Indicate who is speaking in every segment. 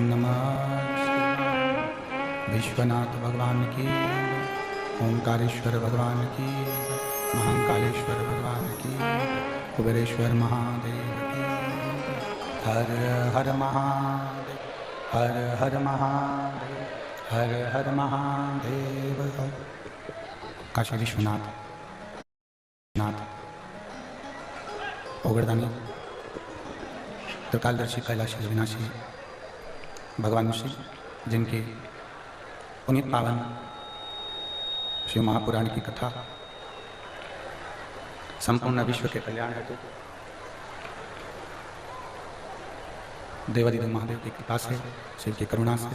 Speaker 1: नमः विश्वनाथ भगवान की, ओंकारेश्वर भगवान की, महाकालेश्वर भगवान की, कुबेरेश्वर महादेव की। हर हर महादेव, हर हर महादेव, हर हर महादेव। काशी विश्वनाथ नाथ ओगरदानी त्रिकालदर्शी कैलाश विनाशी भगवान श्री, जिनकी पुनीत पावन शिव महापुराण की कथा संपूर्ण विश्व के कल्याण हेतु देवादिदेव महादेव की कृपा से, शिव की करुणा से,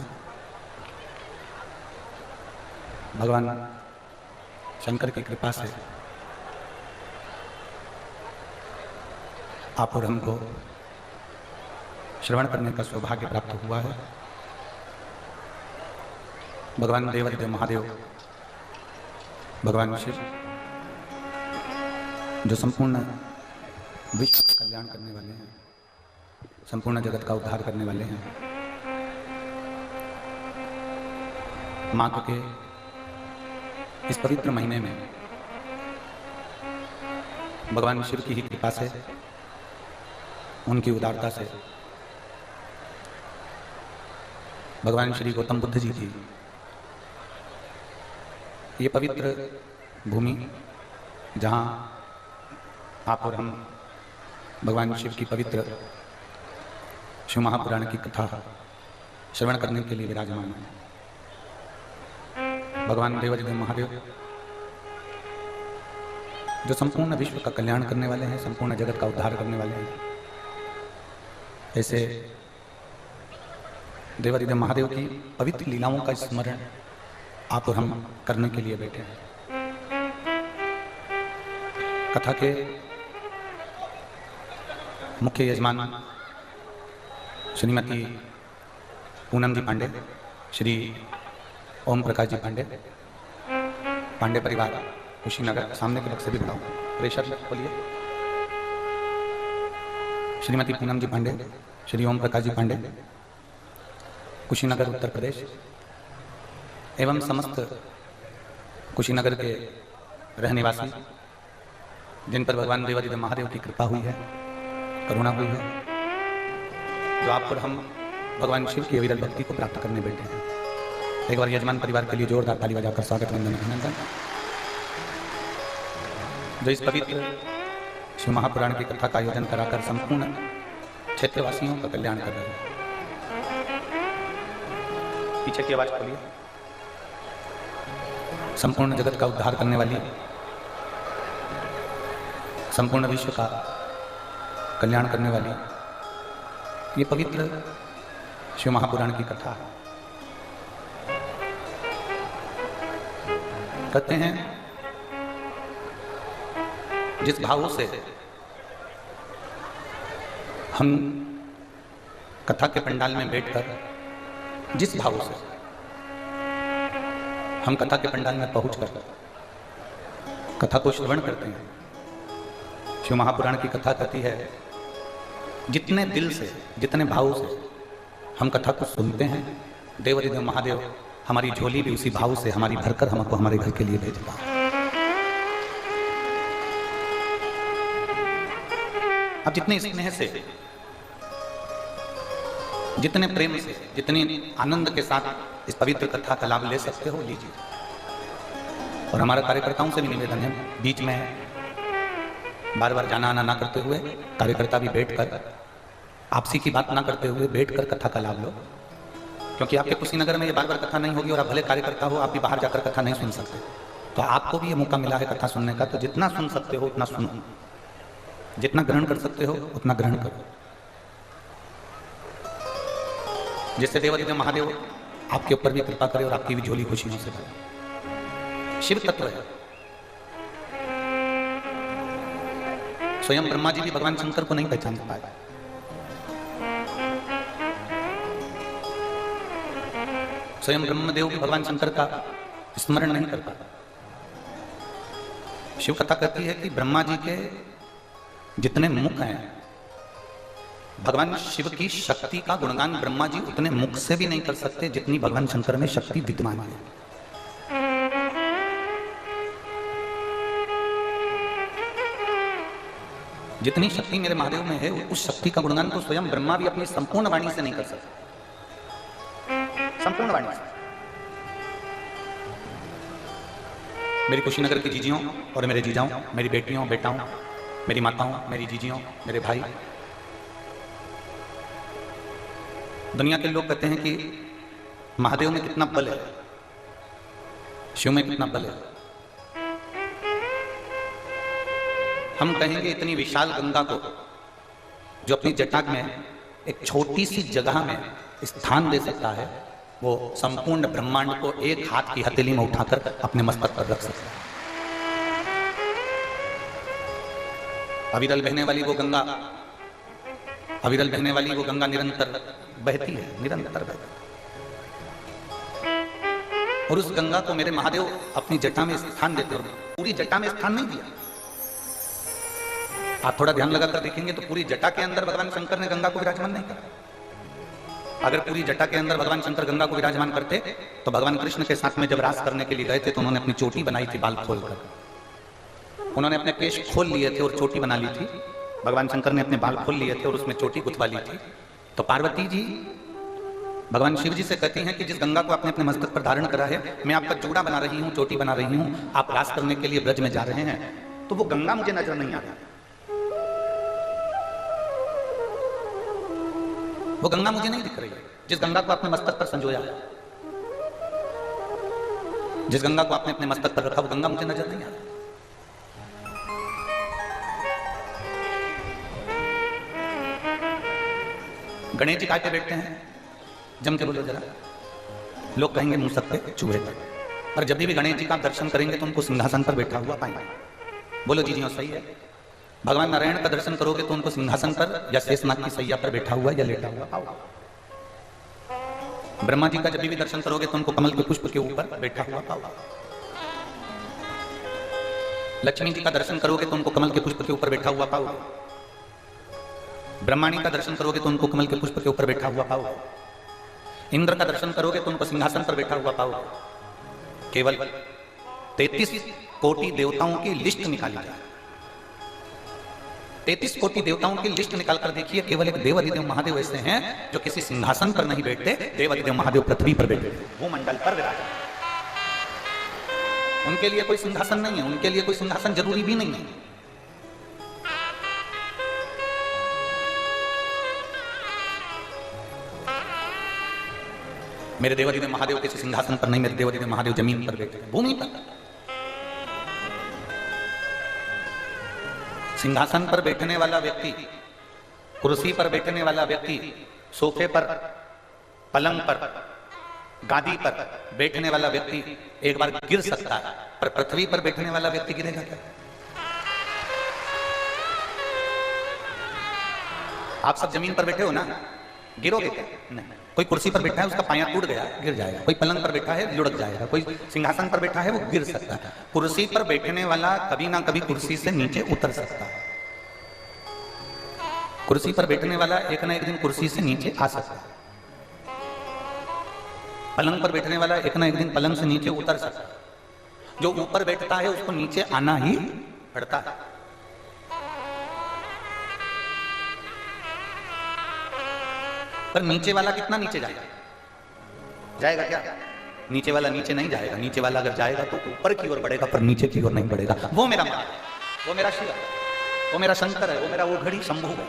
Speaker 1: भगवान शंकर की कृपा से आप और हमको श्रवण करने का सौभाग्य प्राप्त हुआ है। भगवान देवादिदेव महादेव, भगवान शिव, जो संपूर्ण विश्व का कल्याण करने वाले हैं, संपूर्ण जगत का उद्धार करने वाले हैं, माघ के इस पवित्र महीने में भगवान शिव की ही कृपा से, उनकी उदारता से भगवान श्री गौतम बुद्ध जी की ये पवित्र भूमि, जहाँ आप और हम भगवान शिव की पवित्र शिव महापुराण की कथा श्रवण करने के लिए विराजमान है। भगवान देवादिदेव महादेव, जो संपूर्ण विश्व का कल्याण करने वाले हैं, संपूर्ण जगत का उद्धार करने वाले हैं, ऐसे देवादिदेव महादेव की पवित्र लीलाओं का स्मरण आप और हम करने के लिए बैठे हैं। कथा के मुख्य यजमान श्रीमती पूनम जी पांडे, श्री ओम प्रकाश जी पांडे, पांडे परिवार, कुशीनगर। सामने के बक्से भी बढ़ाओ, प्रेशर बोलिए। श्रीमती पूनम जी पांडे, श्री ओम प्रकाश जी पांडे, कुशीनगर उत्तर प्रदेश, एवं समस्त कुशीनगर के रहनेवासी, जिन पर भगवान देवादिदेव महादेव की कृपा हुई है, करुणा हुई है, जो आप पर हम भगवान शिव की अविरल भक्ति को प्राप्त करने बैठे हैं। एक बार यजमान परिवार के लिए जोरदार ताली बजाकर स्वागत वंदन अभिनंदन। जो इस पवित्र शिव महापुराण की कथा का आयोजन कराकर संपूर्ण क्षेत्रवासियों का कल्याण कर रहे हैं। पीछे की आवाज खोलिए। संपूर्ण जगत का उद्धार करने वाली, संपूर्ण विश्व का कल्याण करने वाली ये पवित्र शिव महापुराण की कथा। कहते हैं, जिस भावों से हम कथा के पंडाल में बैठकर, जिस भावों से हम कथा के पंडाल में पहुंचकर कथा को श्रवण करते हैं, शिव महापुराण की कथा कहती है, जितने दिल से, जितने भावों से हम कथा को सुनते हैं, देवादिदेव महादेव हमारी झोली भी उसी भाव से हमारी भरकर हमको हमारे घर के लिए भेजता है। अब जितने स्नेह से, जितने प्रेम से, जितने आनंद के साथ इस पवित्र कथा का लाभ ले सकते हो, लीजिए। और हमारे कार्यकर्ताओं से भी निवेदन है, बीच में बार बार जाना आना ना करते हुए, कार्यकर्ता भी बैठकर आपसी की बात ना करते हुए बैठकर कथा का लाभ लो। क्योंकि आपके कुशीनगर में ये बार बार कथा नहीं होगी, और आप भले कार्यकर्ता हो, आप भी बाहर जाकर कथा नहीं सुन सकते। तो आपको भी ये मौका मिला है कथा सुनने का, तो जितना सुन सकते हो उतना सुनो, जितना ग्रहण कर सकते हो उतना ग्रहण करो, जिससे देवादिदेव महादेव आपके ऊपर भी कृपा करे और आपकी भी झोली खुशियों से भरे। शिव तत्व है। स्वयं ब्रह्मा जी भी भगवान शंकर को नहीं पहचान पाए। स्वयं ब्रह्मदेव भी भगवान शंकर का स्मरण नहीं कर पाए। शिव कथा कहती है कि ब्रह्मा जी के जितने मुख हैं, भगवान शिव की शक्ति का गुणगान ब्रह्मा जी उतने मुख से भी नहीं कर सकते जितनी भगवान शंकर में शक्ति विद्यमान है। जितनी शक्ति मेरे महादेव में है, उस शक्ति का गुणगान तो स्वयं ब्रह्मा भी अपनी संपूर्ण वाणी से नहीं कर सकते, संपूर्ण वाणी से। मेरी कुशीनगर की जीजियों और मेरे जीजाओं, मेरी बेटियों बेटाओं, मेरी माताओं, मेरी जीजियों, मेरे भाई, दुनिया के लोग कहते हैं कि महादेव में कितना बल है, शिव में कितना बल है। हम कहेंगे इतनी विशाल गंगा को, जो अपनी जटा में एक छोटी सी जगह में स्थान दे सकता है, वो संपूर्ण ब्रह्मांड को एक हाथ की हथेली में उठाकर अपने मस्तक पर रख सकता है। अविरल बहने वाली वो गंगा, अविरल बहने वाली वो गंगा निरंतर बहती है, निरंतर बहती है। और उस गंगा को मेरे महादेव अपनी जटा में स्थान देते, पूरी जटा में स्थान नहीं दिया। आप थोड़ा ध्यान लगाकर देखेंगे तो पूरी जटा के अंदर भगवान शंकर ने गंगा को विराजमान नहीं करा। अगर पूरी जटा के अंदर भगवान शंकर गंगा को विराजमान करते तो भगवान कृष्ण के साथ में जब रास करने के लिए गए थे तो उन्होंने अपनी चोटी बनाई थी बाल खोलकर, उन्होंने अपने केश खोल लिए थे और चोटी बना ली थी। भगवान शंकर ने अपने बाल खोल लिए थे और उसमें चोटी गुथवा ली थी। तो पार्वती जी भगवान शिव जी से कहती हैं कि जिस गंगा को आपने अपने मस्तक पर धारण करा है, मैं आपका चूड़ा बना रही हूँ, चोटी बना रही हूँ, आप रास करने के लिए ब्रज में जा रहे हैं, तो वो गंगा मुझे नजर नहीं आ रही, वो गंगा मुझे नहीं दिख रही है। जिस गंगा को आपने मस्तक पर संजोया, जिस गंगा को आपने अपने मस्तक पर रखा, वो गंगा मुझे नजर नहीं आ रही। गणेश जी काटे बैठते हैं, जम के बोलो जरा, लोग कहेंगे मुंह सत्य चूहे पर, और जब भी गणेश जी का दर्शन करेंगे तो उनको सिंहासन पर बैठा हुआ पाएंगे। बोलो जी जी सही है। भगवान नारायण का दर्शन करोगे तो उनको सिंहासन पर या शेषनाग की सैया पर बैठा हुआ या लेटा हुआ पाओगे। ब्रह्मा जी का जब भी दर्शन करोगे तो उनको कमल के पुष्प के ऊपर बैठा हुआ पाओगे। लक्ष्मी जी का दर्शन करोगे तो उनको कमल के पुष्प के ऊपर बैठा हुआ पाओगे। ब्रह्माणी का दर्शन करोगे तो उनको कमल के पुष्प के ऊपर बैठा हुआ पाओगे। इंद्र का दर्शन करोगे तो उनको सिंहासन पर बैठा हुआ पाओगे। केवल 33 कोटि देवताओं की लिस्ट निकाली जाए, 33 कोटि देवताओं की लिस्ट निकालकर देखिए, केवल एक देवाधिदेव महादेव ऐसे हैं जो किसी सिंहासन पर नहीं बैठते। देवाधिदेव महादेव पृथ्वी पर बैठे, वो मंडल पर विराजमान। उनके लिए कोई सिंहासन नहीं है, उनके लिए कोई सिंहासन जरूरी भी नहीं है। मेरे देवाधिदेव महादेव किसी सिंहासन पर नहीं, मेरे देवाधिदेव महादेव जमीन पर बैठे, भूमि पर। सिंहासन पर बैठने वाला व्यक्ति, कुर्सी पर बैठने वाला व्यक्ति, सोफे पर, पलंग पर, गादी पर बैठने वाला व्यक्ति एक बार गिर सकता है, पर पृथ्वी पर बैठने वाला व्यक्ति गिरेगा क्या? आप सब जमीन पर बैठे हो ना, गिरोगे क्या? नहीं। कोई कुर्सी पर बैठा है, उसका पाया टूट गया, गिर जाएगा। कोई पलंग पर बैठा है, लुढ़क जाएगा। कोई सिंहासन पर बैठा है, वो गिर सकता है। कुर्सी पर बैठने वाला कभी ना कभी कुर्सी से नीचे उतर सकता है। कुर्सी पर बैठने वाला एक ना एक दिन कुर्सी से नीचे आ सकता है। पलंग पर बैठने वाला एक ना एक दिन पलंग से नीचे उतर सकता है। जो ऊपर बैठता है उसको नीचे आना ही पड़ता है। पर नीचे वाला कितना नीचे जाएगा? जाएगा क्या? नीचे वाला नीचे नहीं जाएगा। नीचे वाला अगर जाएगा तो ऊपर की ओर बढ़ेगा, पर नीचे की ओर नहीं बढ़ेगा। वो मेरा मां है, वो मेरा शिव है, वो मेरा शंकर है, वो मेरा वो घड़ी शंभू है।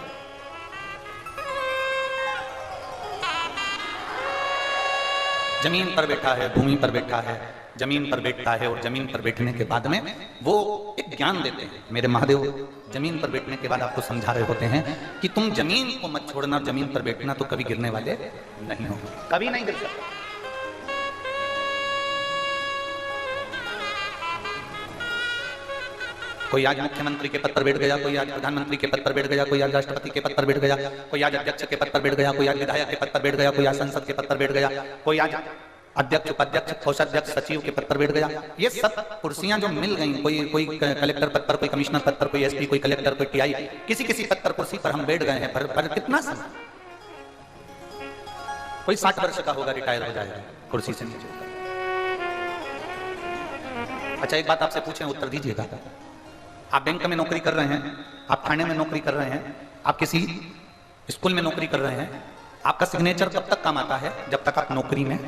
Speaker 1: जमीन पर बैठा है, भूमि पर बैठा है, जमीन पर बैठता है, और जमीन पर बैठने के बाद में वो एक ज्ञान देते हैं। मेरे महादेव जमीन पर बैठने के बाद आपको समझा रहे होते हैं कि तुम जमीन को मत छोड़ना, जमीन पर बैठना तो कभी गिरने वाले नहीं हो, कभी नहीं गिर सकते। कोई आज मुख्यमंत्री के पद पर बैठ गया, कोई आज प्रधानमंत्री के पद पर बैठ गया, कोई आज राष्ट्रपति के पद पर बैठ गया, कोई आज अध्यक्ष के पद पर बैठ गया, कोई आज विधायक के पद पर बैठ गया, कोई आज संसद के पद पर बैठ गया, कोई आज अध्यक्ष, उपाध्यक्ष, कोषाध्यक्ष, सचिव के पद पर बैठ गया। ये सब कुर्सियां जो मिल गई, कोई कलेक्टर पद पर, कोई कमिश्नर पद पर, कोई एसपी, कोई कलेक्टर, कोई टीआई, किसी पद पर, कुर्सी पर हम बैठ गए हैं। पर कितना समय? कोई 60 वर्ष का होगा, रिटायर हो जाएगा कुर्सी से नीचे। अच्छा, एक बात आपसे पूछें, उत्तर दीजिएगा। आप बैंक में नौकरी कर रहे हैं, आप थाने में नौकरी कर रहे हैं, आप किसी स्कूल में नौकरी कर रहे हैं, आपका सिग्नेचर कब तक काम आता है? जब तक आप नौकरी में,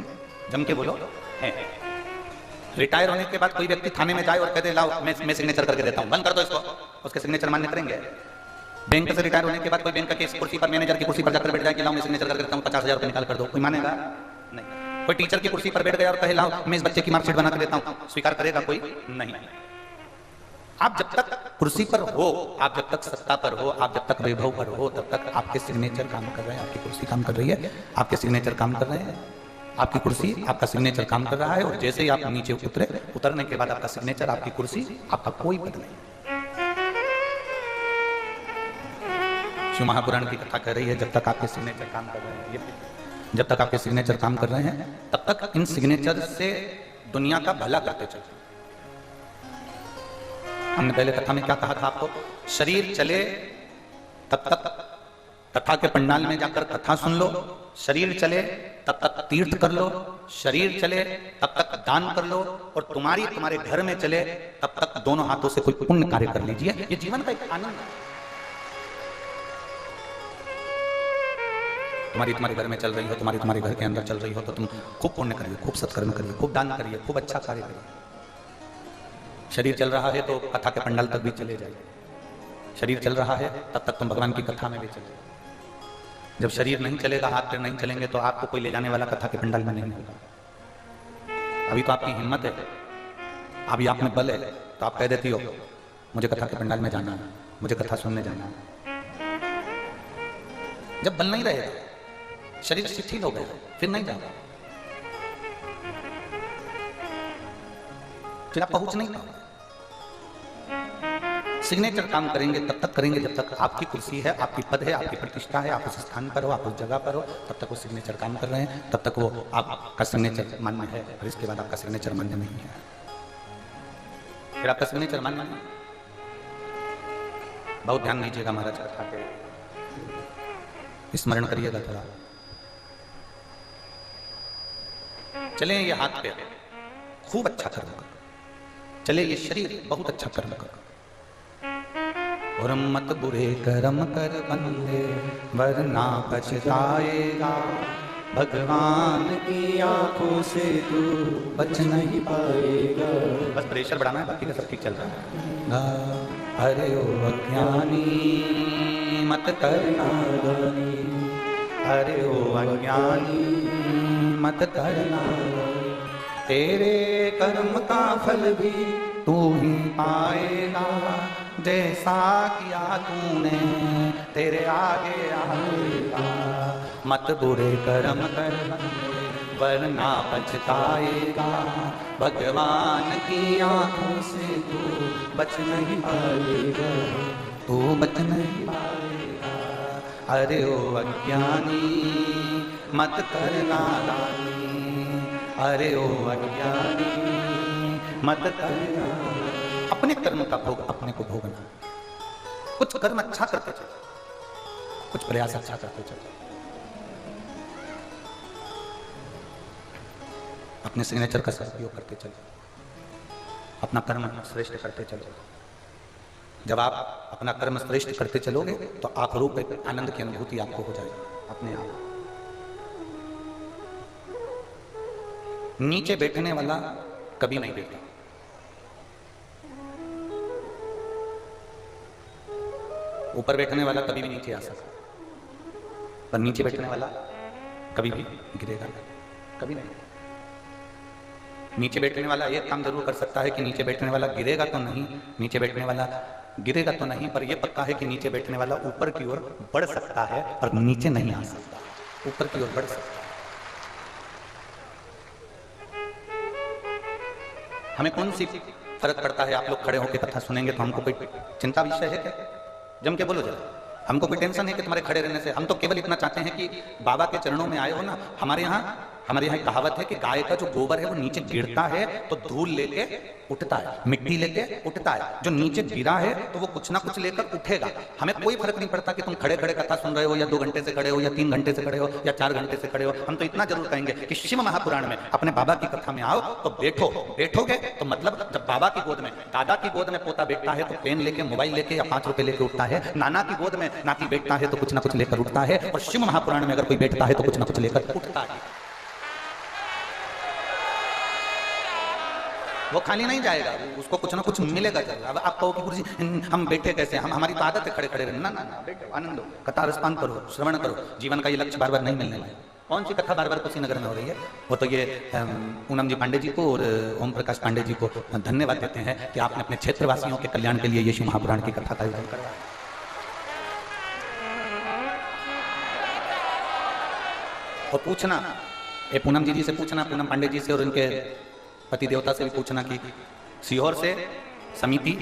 Speaker 1: जम के बोलो, है। रिटायर होने के बाद कोई व्यक्ति थाने में जाए और कहते लाओ मैं सिग्नेचर करके देता हूं, बंद कर दो इसको, उसके सिग्नेचर मान्य करेंगे? बैंक से रिटायर होने के बाद कोई बैंक की कुर्सी पर, मैनेजर की कुर्सी पर जाकर बैठ जाए कि लाओ मैं सिग्नेचर करके देता हूं, 50,000 रुपये निकाल कर दो, कोई मानेगा? नहीं। कोई टीचर की कुर्सी पर बैठ गया और कहे लाओ मैं इस बच्चे की मार्कशीट बना कर देता हूं, स्वीकार करेगा कोई? नहीं। आप जब तक कुर्सी पर हो, आप जब तक सत्ता पर हो, आप जब तक वैभव पर हो, तब तक आपके सिग्नेचर काम कर रहे हैं, आपकी कुर्सी काम कर रही है, आपके सिग्नेचर काम कर रहे हैं, आपकी कुर्सी, आपका सिग्नेचर काम कर रहा है। और जैसे ही आप नीचे उतरने के बाद आपका सिग्नेचर, आपकी कुर्सी, आपका कोई पद नहीं। शिव महापुराण की कथा कह रही है, जब तक आपके सिग्नेचर काम कर रहे हैं, जब तक आपके सिग्नेचर काम कर रहे हैं, तब तक इन सिग्नेचर से दुनिया का भला करते चलते। हमने पहले कथा में क्या कहा था आपको? शरीर चले तब तक कथा के पंडाल में जाकर कथा सुन लो, शरीर चले तब तक तीर्थ कर लो, शरीर चले तब तक दान कर लो, और तुम्हारे घर में चले तब तक दोनों हाथों से कोई पुण्य कार्य कर लीजिए। ये जीवन का एक आनंद है। तुम्हारे घर में चल रही हो, तुम्हारे घर के अंदर चल रही हो, तो तुम खूब पुण्य करिए, खूब सत्कर्म करिए, खूब दान करिए, खूब अच्छा कार्य करिए। शरीर चल रहा है तो कथा के पंडाल तक भी चले जाइए। शरीर चल रहा है तब तक तुम भगवान की कथा में भी चले। जब शरीर नहीं चलेगा, हाथ पैर नहीं चलेंगे, तो आपको कोई ले जाने वाला कथा के पंडाल में नहीं होगा। अभी तो आपकी हिम्मत है, अभी आप में बल है, तो आप कह देती हो मुझे कथा के पंडाल में जाना है, मुझे कथा सुनने जाना है। जब बल नहीं रहेगा, शरीर शिथिल हो गया, फिर नहीं जाओगे, फिर आप पहुंच नहीं पाओगे। सिग्नेचर काम करेंगे तब तक करेंगे जब तक आपकी कुर्सी है, आपकी पद है, आपकी प्रतिष्ठा है, आप उस स्थान पर हो, आप उस जगह पर हो, तब तक वो सिग्नेचर काम कर रहे हैं, तब तक वो आपका सिग्नेचर मान्य है। और इसके बाद आपका सिग्नेचर मान्य नहीं है, फिर आपका सिग्नेचर मान्य नहीं। बहुत ध्यान दीजिएगा महाराज कथा के, स्मरण करिएगा थोड़ा। चले ये हाथ पे खूब अच्छा कर्म करो, चले ये शरीर बहुत अच्छा कर्म करो, और मत बुरे कर्म कर बंदे वरना पछताएगा, भगवान की आंखों से तू बच नहीं पाएगा। बस प्रेशर बढ़ाना है, बाकी का सब ठीक चल रहा है। अरे ओ अज्ञानी मत करना दानी, अरे ओ अज्ञानी मत करना, तेरे कर्म का फल भी तू ही पाएगा, जैसा किया तूने तेरे आगे आएगा। मत बुरे कर्म कर वरना पछताएगा, भगवान की आंखों से तू बच नहीं पाएगा, तू बच नहीं पाएगा। अरे ओ अज्ञानी मत करना दानी, अरे ओ अज्ञानी मत करना। अपने कर्म का भोग अपने को भोगना। कुछ कर्म अच्छा करते चलो, कुछ प्रयास अच्छा करते चलो, अपने सिग्नेचर का सदुपयोग करते चलो, अपना कर्म श्रेष्ठ करते चलो। जब आप अपना कर्म श्रेष्ठ करते चलोगे तो आप रूप आनंद की अनुभूति आपको हो जाएगी अपने आप। नीचे बैठने वाला कभी नहीं बैठता, ऊपर बैठने वाला कभी भी नीचे आ सकता, पर नीचे बैठने वाला कभी भी गिरेगा कभी नहीं। नीचे बैठने वाला एक काम जरूर कर सकता है कि नीचे बैठने वाला गिरेगा तो नहीं, नीचे बैठने वाला गिरेगा तो नहीं, पर यह पक्का है कि नीचे बैठने वाला ऊपर की ओर बढ़ सकता है, पर नीचे नहीं आ सकता, ऊपर की ओर बढ़ सकता है। हमें कौन सी फर्क पड़ता है? आप लोग खड़े होकर कथा सुनेंगे तो हमको कोई चिंता विषय है क्या? जम के बोलो जरा, हमको कोई टेंशन है कि तुम्हारे खड़े रहने से? हम तो केवल इतना चाहते हैं कि बाबा के चरणों में आए हो ना, हमारे यहाँ हमारे यहाँ कहावत है कि गाय का जो गोबर है वो नीचे गिरता है तो धूल लेके उठता है, मिट्टी लेके उठता है। जो नीचे गिरा है तो वो कुछ ना कुछ लेकर उठेगा। हमें कोई फर्क नहीं पड़ता कि तुम खड़े खड़े कथा सुन रहे हो या 2 घंटे से खड़े हो या 3 घंटे से खड़े हो या 4 घंटे से खड़े हो। हम तो इतना जरूर कहेंगे कि शिव महापुराण में अपने बाबा की कथा में आओ तो बैठो। बैठोगे तो मतलब जब बाबा की गोद में, दादा की गोद में पोता बैठता है तो पेन लेके, मोबाइल लेके या 5 रुपए लेके उठता है। नाना की गोद में नाती बैठता है तो कुछ ना कुछ लेकर उठता है। और शिव महापुराण में अगर कोई बैठता है तो कुछ ना कुछ लेकर उठता है। वो खाली नहीं जाएगा, उसको कुछ ना कुछ मिलेगा। अब आप कहो कि गुरुजी हम बैठे कैसे, हम हमारी तो आदत है खड़े खड़े रहना। ना ना, बैठो, आनंद लो, कथा रसपान करो, श्रवण करो। जीवन का ये लक्ष्य बार बार नहीं मिलने वाला। कौन सी कथा बार बार कुशीनगर में हो रही है? वो तो ये पूनम जी पांडे जी को और ओम प्रकाश पांडे जी को धन्यवाद देते हैं कि आपने अपने क्षेत्रवासियों के कल्याण के लिए ये शिव महापुराण की कथा का आयोजन करवाया। और पूछना, ये पूनम जी से पूछना, पूनम पांडे जी से और उनके पति देवता से भी पूछना कि सीहोर से समिति,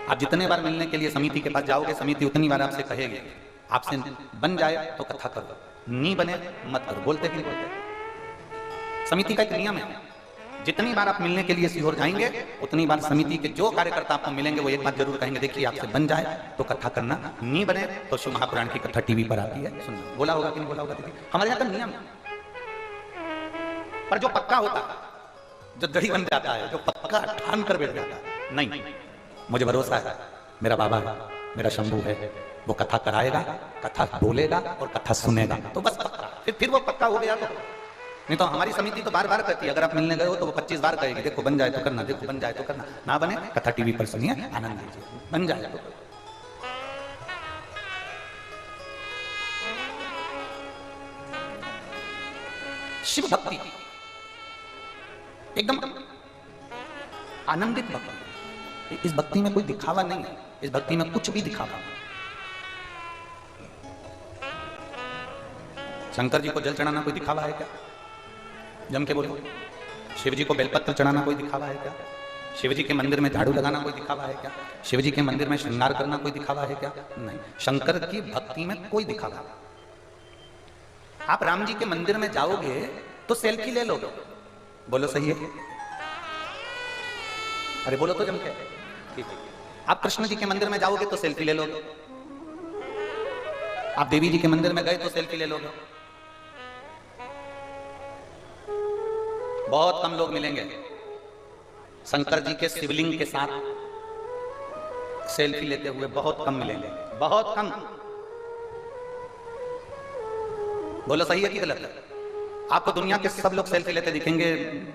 Speaker 1: आप जितने बार मिलने के लिए समिति के पास जाओगे, समिति उतनी बार आपसे कहेगी आपसे बन जाए तो कथा करो, नहीं बने मत करो। बोलते कि नहीं बोलते? समिति का एक नियम है, जितनी बार आप मिलने के लिए सीहोर जाएंगे उतनी बार समिति के जो कार्यकर्ता आपको मिलेंगे वो एक बात जरूर कहेंगे, देखिए आपसे बन जाए तो कथा करना, नहीं बने तो शिव महापुराण की कथा टीवी पर आती है सुनना। बोला होगा कि नहीं बोला होगा? देखिए हमारे यहाँ का नियम है। पर जो पक्का होता है, जो दड़ी बन जाता है, जो पक्का ठान कर बैठ जाता है, नहीं मुझे भरोसा है, मेरा बाबा है, मेरा शंभू है, वो कथा कराएगा, कथा बोलेगा और कथा सुनेगा, तो बस पक्का। फिर वो पक्का हो गया तो नहीं तो हमारी समिति तो बार बार कहती है, अगर आप मिलने गए हो तो वो 25 बार कहेगी देखो बन जाए तो करना, देखो बन जाए तो करना, ना बने कथा टीवी पर सुनिए, आनंद लीजिए, बन जाए तो। शिव भक्ति एकदम आनंदित भक्ति। इस भक्ति में कोई दिखावा नहीं है, इस भक्ति में कुछ भी दिखावा नहीं। शंकर जी को जल चढ़ाना कोई दिखावा है क्या? जम के बोलो। शिव जी को बेलपत्र चढ़ाना कोई दिखावा है क्या? शिव जी के मंदिर में झाड़ू लगाना कोई दिखावा है क्या? शिव जी के मंदिर में श्रृंगार करना कोई दिखावा है क्या? नहीं। शंकर की भक्ति में कोई दिखावा। आप राम जी के मंदिर में जाओगे तो सेल्फी ले लोगे, बोलो सही है? अरे बोलो तो जम के। ठीक है। आप कृष्ण जी के मंदिर में जाओगे तो सेल्फी ले लोगे, आप देवी जी के मंदिर में गए तो सेल्फी ले लोगे। बहुत कम लोग मिलेंगे शंकर जी के शिवलिंग के साथ सेल्फी लेते हुए, बहुत कम मिलेंगे, बहुत कम। बोलो सही है कि गलत है? आपको दुनिया के सब लोग सेल्फी लेते दिखेंगे,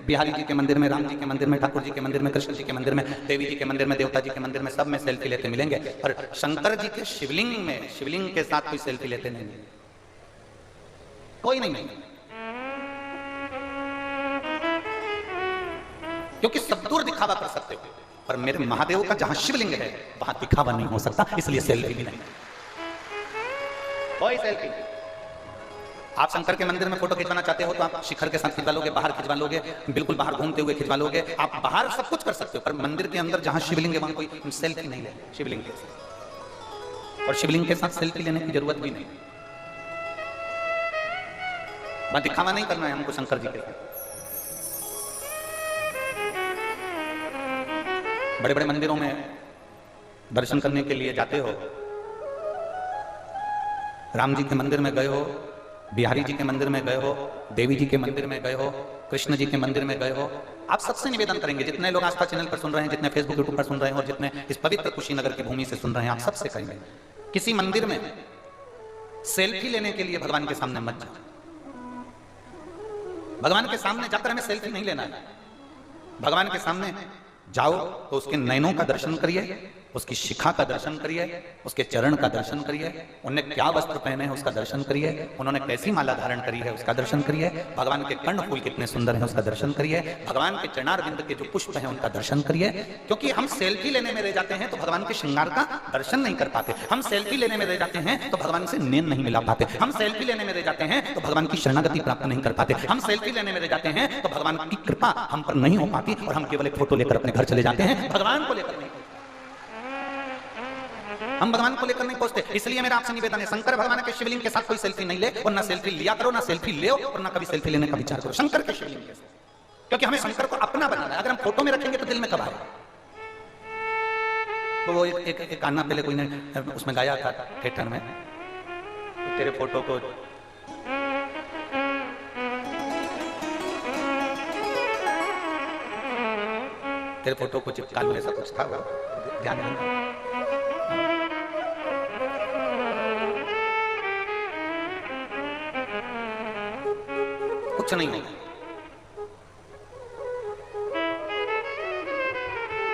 Speaker 1: बिहारी जी के मंदिर में, राम जी के मंदिर में, ठाकुर जी के मंदिर में, कृष्ण जी के मंदिर में, देवी जी के मंदिर में, देवता जी के मंदिर में, सब में सेल्फी लेते मिलेंगे। पर शंकर जी के शिवलिंग में, शिवलिंग के साथ कोई सेल्फी लेते नहीं, कोई नहीं। क्योंकि सब दूर दिखावा कर सकते हो, पर मेरे महादेव का जहां शिवलिंग है वहां दिखावा नहीं हो सकता, इसलिए सेल्फी भी नहीं, कोई सेल्फी। आप शंकर के मंदिर में फोटो खिंचवाना चाहते हो तो आप शिखर के साथ खिंचवा लोगे, बाहर खिंचवा लोगे, बिल्कुल बाहर घूमते हुए खिंचवा लोगे, आप बाहर सब कुछ कर सकते हो, पर मंदिर के अंदर जहां शिवलिंग है वहां कोई सेल्फी नहीं ले शिवलिंग के साथ। और शिवलिंग के साथ सेल्फी लेने की जरूरत भी नहीं, वहां दिखावा नहीं करना है हमको शंकर जी के साथ। बड़े बड़े मंदिरों में दर्शन करने के लिए जाते हो, राम जी के मंदिर में गए हो, बिहारी जी के मंदिर में गए हो, देवी जी के मंदिर में गए हो, कृष्ण जी के मंदिर में गए हो, आप सबसे निवेदन करेंगे, जितने लोग आस्था चैनल पर सुन रहे हैं, जितने फेसबुक यूट्यूब पर सुन रहे हैं और जितने इस पवित्र कुशीनगर की भूमि से सुन रहे हैं, आप सबसे कहेंगे किसी मंदिर में सेल्फी लेने के लिए भगवान के सामने मत जाओ। भगवान के सामने जाकर हमें सेल्फी नहीं लेना है। भगवान के सामने जाओ तो उसके नयनों का दर्शन करिए, उसकी शिखा का दर्शन करिए, उसके चरण का दर्शन करिए, उन्होंने क्या वस्त्र पहने हैं उसका दर्शन करिए, उन्होंने कैसी माला धारण करी है उसका दर्शन करिए, भगवान के कर्ण फूल कितने सुंदर हैं उसका दर्शन करिए, भगवान के चरणारविंद के जो पुष्प हैं उनका दर्शन करिए। क्योंकि हम सेल्फी लेने में रह जाते हैं तो भगवान के श्रृंगार का दर्शन नहीं कर पाते, हम सेल्फी लेने में रह जाते हैं तो भगवान से नैन नहीं मिला पाते, हम सेल्फी लेने में रह जाते हैं तो भगवान की शरणागति प्राप्त नहीं कर पाते, हम सेल्फी लेने में रह जाते हैं तो भगवान की कृपा हम पर नहीं हो पाती और हम केवल एक फोटो लेकर अपने घर चले जाते हैं, भगवान को लेकर नहीं। हम भगवान को लेकर नहीं पहुंचते। इसलिए मेरा आपसे निवेदन है, शंकर भगवान के शिवलिंग के साथ कोई सेल्फी नहीं ले, और ना सेल्फी लिया करो, ना सेल्फी ले और ना कभी सेल्फी लेने का विचार करो शंकर के शिवलिंग के साथ, क्योंकि हमें शंकर को अपना बनाना है। अगर हम फोटो में रखेंगे तो दिल में कब आए। तो वो एक गाना पहले कोई ने उसमें गाया था थिएटर में, तेरे फोटो को तेरे फोटो को चिपका लो, ऐसा कुछ था वो, ध्यान नहीं। कुछ नहीं होगा,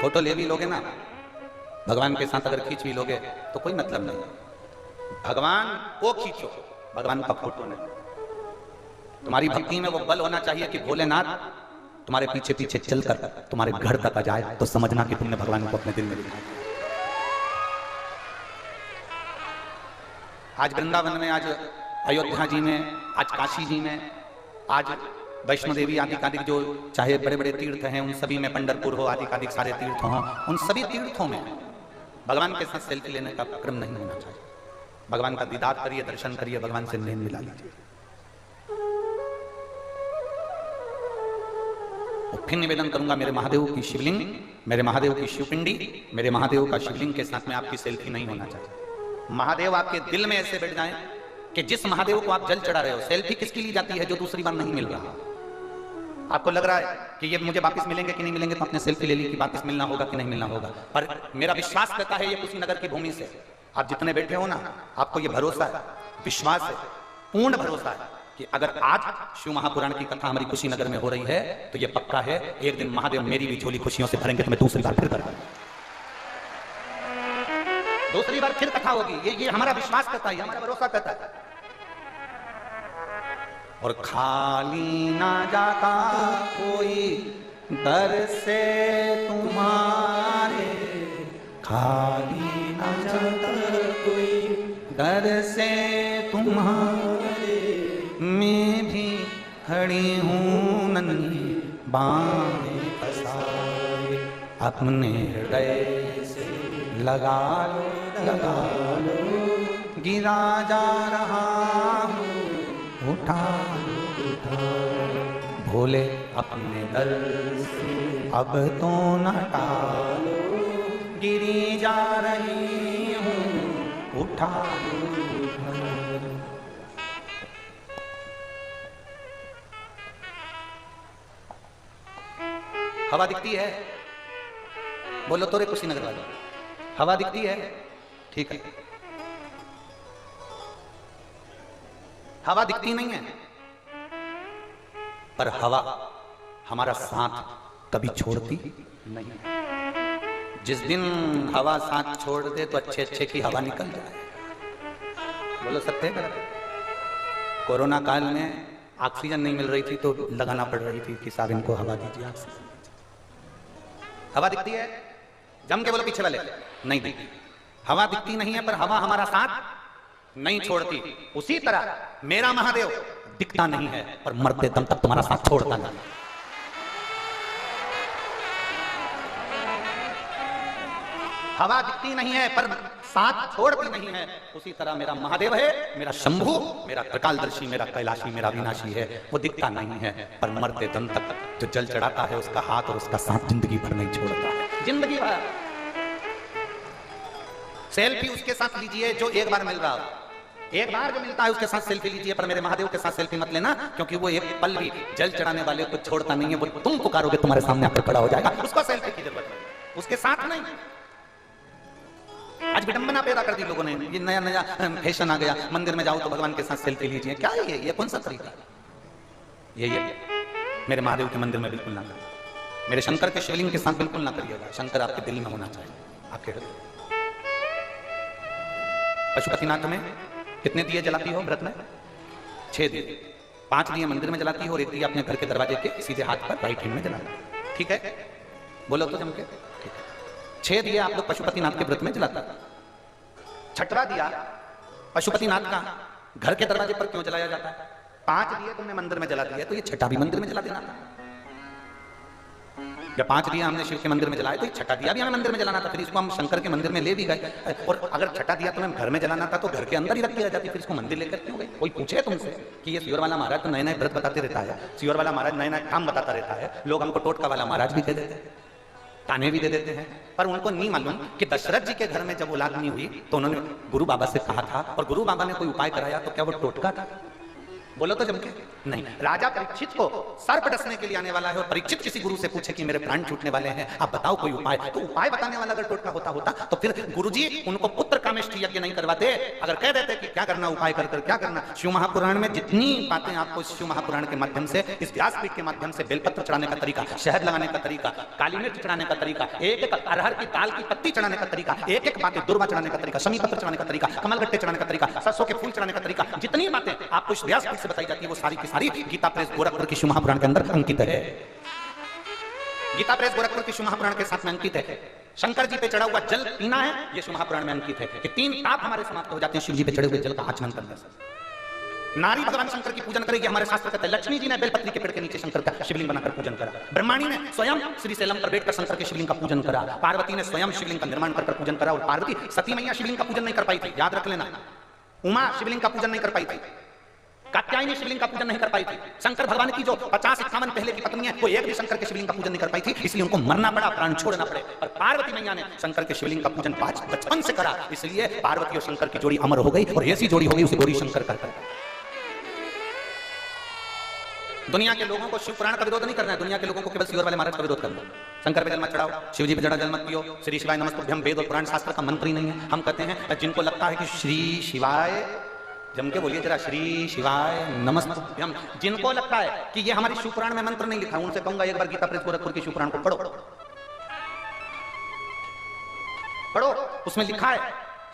Speaker 1: फोटो ले भी लोगे ना भगवान के साथ, अगर खींच भी लोगे तो कोई मतलब नहीं। भगवान को खींचो, भगवान का फोटो नहीं। तुम्हारी भक्ति में वो बल होना चाहिए कि भोलेनाथ तुम्हारे पीछे पीछे चलकर तुम्हारे घर तक आ जाए, तो समझना कि तुमने भगवान को अपने दिल में लिखा। आज वृंदावन में, आज अयोध्या जी में, आज काशी जी में, आज वैष्णो देवी आदि जो चाहे बड़े बड़े तीर्थ हैं, उन सभी में, पंढरपुर हो आदि सारे तीर्थ हों, उन सभी तीर्थों में भगवान के साथ सेल्फी लेने का क्रम नहीं होना चाहिए। भगवान का दीदार करिए, दर्शन करिए, भगवान से नेम मिला लीजिए। फिर निवेदन करूंगा, मेरे महादेव की शिवलिंग, मेरे महादेव की शिवपिंडी, मेरे महादेव का शिवलिंग के साथ में आपकी सेल्फी नहीं होना चाहिए। महादेव आपके दिल में ऐसे बैठ जाएं कि जिस महादेव को आप जल चढ़ा रहे हो, सेल्फी किसकी ली जाती है? जो दूसरी बार नहीं मिल रहा। आपको लग रहा है कि ये मुझे वापस मिलेंगे कि नहीं मिलेंगे, तो आपने सेल्फी ले ली कि वापस मिलना होगा कि नहीं मिलना होगा। पर मेरा विश्वास कहता है, ये कुशीनगर की भूमि से आप जितने बैठे हो ना, आपको ये भरोसा है, विश्वास है, पूर्ण भरोसा है कि अगर आज शिव महापुराण की कथा हमारी कुशीनगर में हो रही है, तो ये पक्का है एक दिन महादेव मेरी भी झोली खुशियों से भरेंगे, तो मैं दूसरी बार फिर करूंगा, दूसरी बार फिर कथा होगी। ये हमारा विश्वास कहता है, हमारा भरोसा कहता है। और खाली ना जाता कोई दर से तुम्हारे, खाली ना जाता कोई दर से तुम्हारे, मैं भी खड़ी हूँ नन्ही बाहें पसारे, अपने हृदय से लगा लो, गिरा जा रहा हूँ, उठा भोले अपने दर से अब तो न टालो, गिरी जा रही हूँ, उठा। हवा दिखती है? बोलो तो रे कुशीनगर वाले, हवा दिखती है? ठीक है, हवा दिखती नहीं है, पर हवा हमारा साथ कभी छोड़ती नहीं। जिस दिन हवा साथ छोड़ दे तो अच्छे अच्छे की हवा निकल जाए। बोलो सत्य है? कोरोना काल में ऑक्सीजन नहीं मिल रही थी तो लगाना पड़ रही थी कि साहब इनको हवा दीजिए, ऑक्सीजन। हवा दिखती है? जम के बोलो पीछे वाले, नहीं दिखती। हवा दिखती नहीं है, पर हवा हमारा साथ नहीं छोड़ती। उसी तरह मेरा महादेव दिखता नहीं है, पर मरते दम तक तुम्हारा साथ छोड़ता नहीं। हवा दिखती नहीं है, पर साथ छोड़ती नहीं है। उसी तरह मेरा महादेव है, मेरा शंभू, मेरा त्रिकालदर्शी, मेरा कैलाशी, मेरा विनाशी है। वो दिखता नहीं है, पर मरते दम तक जो जल चढ़ाता है उसका हाथ और उसका साथ जिंदगी भर नहीं छोड़ता है, जिंदगी भर। सेल्फी उसके साथ लीजिए जो एक बार मिल रहा हो, एक बार जो मिलता है उसके साथ सेल्फी लीजिए, पर मेरे महादेव के साथ सेल्फी मत लेना, क्योंकि वो एक पल भी जल चढ़ाने वाले को छोड़ता नहीं है। वो तुम पुकारोगे तुम्हारे सामने आकर खड़ा हो जाएगा, उसको सेल्फी की जरूरत नहीं, उसके साथ नहीं। आज विडंबना पैदा कर दी लोगों ने, ये नया नया फैशन आ गया, मंदिर में जाओ तो भगवान के साथ सेल्फी लीजिए। क्या है ये कौन सा तरीका? ये मेरे महादेव के मंदिर में बिल्कुल ना करिए, मेरे शंकर के शिवलिंग के साथ बिल्कुल ना करिएगा। शंकर आपके दिल में होना चाहिए, आपके हृदय। पशुपतिनाथ में कितने दिए जलाती हो व्रत में? 6 दिए, 5 दिए मंदिर में जलाती हो और 1 दिया अपने घर के दरवाजे के सीधे हाथ पर राइट हैंड में जलाती हो। ठीक है, बोलो तो जम के। ठीक है, 6 दिए आप लोग पशुपतिनाथ के व्रत में जलाता। 6वां दिया पशुपतिनाथ का घर के दरवाजे पर क्यों जलाया जाता है? 5 दिए तुमने मंदिर में जला दिया, तो ये 6वां भी मंदिर में जला देना था। जब 5 दिया हमने शिव के मंदिर में जलाए तो छठा दिया भी हमें मंदिर में जलाना था, फिर इसको हम शंकर के मंदिर में ले भी गए। और अगर छठा दिया तुम्हें घर में जलाना था तो घर के अंदर ही रख दिया जाती, फिर इसको मंदिर लेकर क्यों गए? कोई पूछे तुमसे कि ये सियोर वाला महाराज तो नए नए व्रत बताते रहता है, सियोर वाला महाराज नए नए काम बताता रहता है, लोग हमको टोटका वाला महाराज भी कह देते हैं, ताने भी दे देते हैं। पर उनको नहीं मालूम कि दशरथ जी के घर में जब औलाद नहीं हुई तो उन्होंने गुरु बाबा से कहा था, और गुरु बाबा ने कोई उपाय कराया तो क्या वो टोटका था? बोलो तो जम के नहीं। राजा परीक्षित को सर्प डसने के लिए आने वाला है और परीक्षित किसी गुरु से पूछे कि मेरे प्राण छूटने वाले हैं, आप बताओ कोई उपाय। तो उपाय बताने वाला अगर टोटका होता तो फिर गुरुजी उनको पुत्र कामेष्टि यज्ञ नहीं करवाते, अगर कह देते कि क्या करना उपाय कर क्या करना। शिव महापुराण में जितनी बातें आपको शिव महापुराण के माध्यम से, इस व्यासपीठ के माध्यम से बेलपत्र चढ़ाने का तरीका, शहद लगाने का तरीका, काली मिर्च चढ़ाने का तरीका, एक एक अरहर की दाल की पत्ती चढ़ाने का तरीका, एक एक बातें दुर्वा चढ़ाने का तरीका, शमी पत्र चढ़ाने का तरीका, कमलगट्टे चढ़ाने का तरीका, सरसों के फूल चढ़ाने का तरीका, जितनी बातें आपको इस व्यासपीठ से बताई जाती है वो सारी सारी गीता प्रेस गोरखपुर की शिव महापुराण के अंदर अंकित है। गीता प्रेस गोरखपुर की शिव महापुराण के साथ में अंकित है। शंकर जी पे चढ़ा हुआ जल पीना है, ये शिव महापुराण में अंकित है कि 3 ताप हमारे समाप्त हो जाते हैं शिव जी पे चढ़े हुए जल का आचमन करने से। नारी भगवान शंकर की पूजन करेगी, हमारे शास्त्र कहते हैं। लक्ष्मी जी ने बेलपत्री के पेड़ के नीचे शंकर का शिवलिंग बनाकर पूजन करा। ब्रह्माणी ने स्वयं श्रीशैलम पर बैठकर शंकर के शिवलिंग का पूजन करा। पार्वती ने स्वयं शिवलिंग का निर्माण कर पूजन करा। और पार्वती सती मैया शिवलिंग का पूजन नहीं कर पाई थी, याद रख लेना। उमा शिवलिंग का पूजन नहीं कर पाई थी, कात्यायनी शिवलिंग का पूजन नहीं कर पाई थी। शंकर भगवान की जो 50-51 पहले की पत्नी है वो एक भी शंकर के शिवलिंग का पूजन नहीं कर पाई थी, इसलिए उनको मरना पड़ा, प्राण छोड़ना पड़े। और पार्वती मैया ने शंकर के शिवलिंग का पूजन बचपन से करा, इसलिए पार्वती और शंकर की जोड़ी अमर हो गई और ऐसी जोड़ी हो गई उसे गौरी शंकर कहते हैं। दुनिया के लोगों को शिव पुराण का विरोध नहीं करना है, दुनिया के लोगों को केवल सियोर वाले महाराज का विरोध करना है। शंकर पे जल मत चढ़ाओ, शिव जी पे जड़ा जल मत पियो, श्री शिवाय नमस्तुभ्यम वेद और पुराण शास्त्र का मंत्र ही नहीं है। हम कहते हैं जिनको लगता है कि श्री शिवाय, जम के बोलिए जरा, श्री शिवाय नमस्तुभ्यम, जिनको लगता है कि ये हमारी शिव पुराण में मंत्र नहीं लिखा, उनसे कहूंगा एक बार गीता प्रेस गोरखपुर की शिव पुराण को पढ़ो। उसमें लिखा है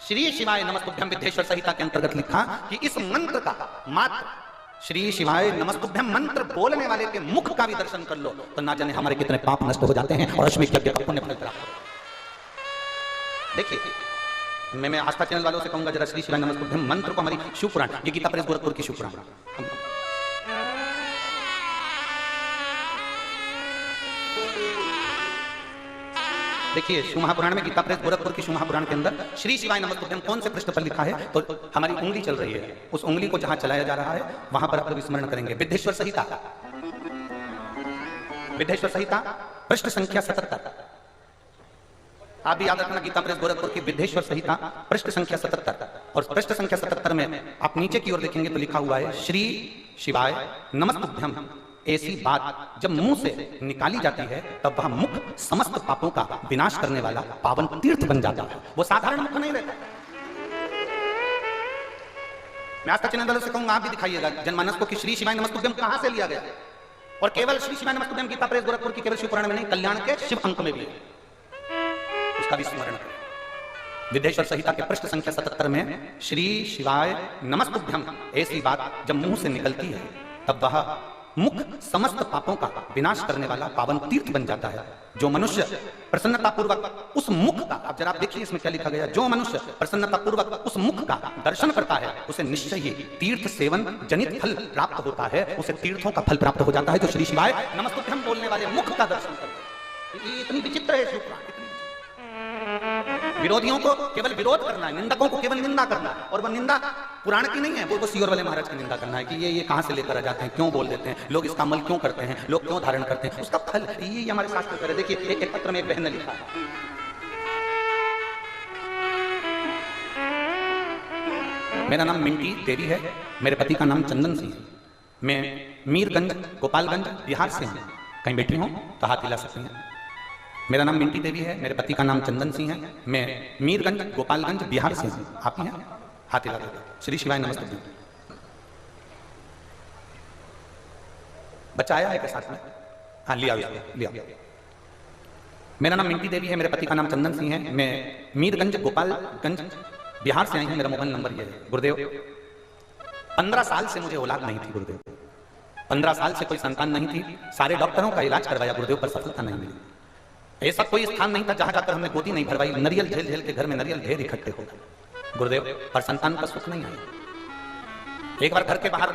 Speaker 1: श्री शिवाय नमस्तुभ्यम विद्येश्वर संहिता के अंतर्गत लिखा कि इस मंत्र का मात्र श्री शिवाय नमस्तुभ्यम मंत्र बोलने वाले के मुख का भी दर्शन कर लो तो ना जाने हमारे कितने पाप नष्ट हो जाते हैं और अश्वमेध यज्ञ का पुण्य फल प्राप्त। देखिए, मैं आस्था चैनल वालों से कहूंगा जरा श्री शिवाय नमस्तुभ्यम मंत्र को हमारी शिव पुराण, ये गीता प्रेस गोरखपुर की शिव पुराण, देखिए शिव महापुराण में गीता प्रेस गोरखपुर की शिव महापुराण के अंदर श्री शिवाय नमस्तुभ्यम कौन से पृष्ठ पर लिखा है, तो हमारी उंगली चल रही है, उस उंगली को जहां चलाया जा रहा है वहां पर आप लोग स्मरण करेंगे विद्येश्वर संहिता, विद्येश्वर संहिता पृष्ठ संख्या 77। आप भी याद रखना गीता प्रेस गोरखपुर की विद्येश्वर संहिता पृष्ठ संख्या 77, और पृष्ठ संख्या 77 में आप नीचे की ओर देखेंगे तो लिखा हुआ है श्री शिवाय नमस्तुभ्यम। ऐसी बात जब मुंह से निकाली जाती है तब वह मुख समस्त पापों का विनाश करने वाला पावन तीर्थ बन जाता है, वो साधारण मुख नहीं रहता। मैं आस्था चैनल वालों से कहूंगा आप भी दिखाइएगा जनमानस को कि श्री शिवाय नमस्तुभ्यम कहां से लिया गया, और केवल श्री शिवाय नमस्तुभ्यम गीता प्रेस गोरखपुर की केवल शिव पुराण में नहीं, कल्याण के शिव अंक में भी उसका भी स्मरण करें। विद्येश्वर संहिता के पृष्ठ संख्या 77 में श्री शिवाय नमस्तुभ्यम ऐसी बात जब मुंह से निकलती है तब वह मुख समस्त पापों का विनाश करने वाला पावन तीर्थ बन जाता है। जो मनुष्य प्रसन्नता पूर्वक उस मुख का, अब जरा आप देखिए इसमें क्या लिखा गया, जो मनुष्य प्रसन्नता पूर्वक उस मुख का दर्शन करता है उसे निश्चय ही तीर्थ सेवन जनित फल प्राप्त होता है, उसे तीर्थों का फल प्राप्त हो जाता है। जो श्री शिवाय नमस्तुभ्यम बोलने वाले मुख का दर्शन करते हैं, इतनी विचित्र है शिव पुराण। विरोधियों को केवल विरोध करना है, निंदकों को केवल निंदा करना है, और वह निंदा पुराण की नहीं है, वो सियोर वाले महाराज की निंदा करना है कि ये कहां से लेकर आ जाते हैं, क्यों बोल देते हैं, लोग इसका अमल क्यों करते हैं, लोग क्यों धारण करते हैं, उसका फल ये हमारे शास्त्र करे। देखिए एक पत्र में एक बहन ने लिखा, मेरा नाम मिंटी देवी है, मेरे पति का नाम चंदन सिंह है, मैं मीरगंज गोपालगंज बिहार से हूँ, कहीं बैठी हूँ तो हाथ हिला सकती हैं। मेरा नाम मिंटी देवी है, मेरे पति का नाम चंदन सिंह है, मैं मीरगंज गोपालगंज बिहार से हूँ, आप ही हैं, हाथ हिला देते। श्री शिवाय नमस्तुभ्यम। बच्चा आया है के साथ में, हाँ लिया लिया। मेरा नाम मिंटी देवी है, मेरे पति का नाम चंदन सिंह है, मैं मीरगंज गोपालगंज बिहार से आई हूँ, मेरा मोबाइल नंबर ये है। गुरुदेव 15 साल से मुझे औलाद नहीं थी गुरुदेव, 15 साल से कोई संतान नहीं थी, सारे डॉक्टरों का इलाज करवाया गुरुदेव पर सफलता नहीं मिली। ऐसा कोई स्थान नहीं था जहां जाकर हमने गोदी नहीं भरवाई, नरियल झेल झेल के घर में नरियल ढेर इकट्ठे हो गए गुरुदेव, पर संतान का सुख नहीं आया। एक बार घर के बाहर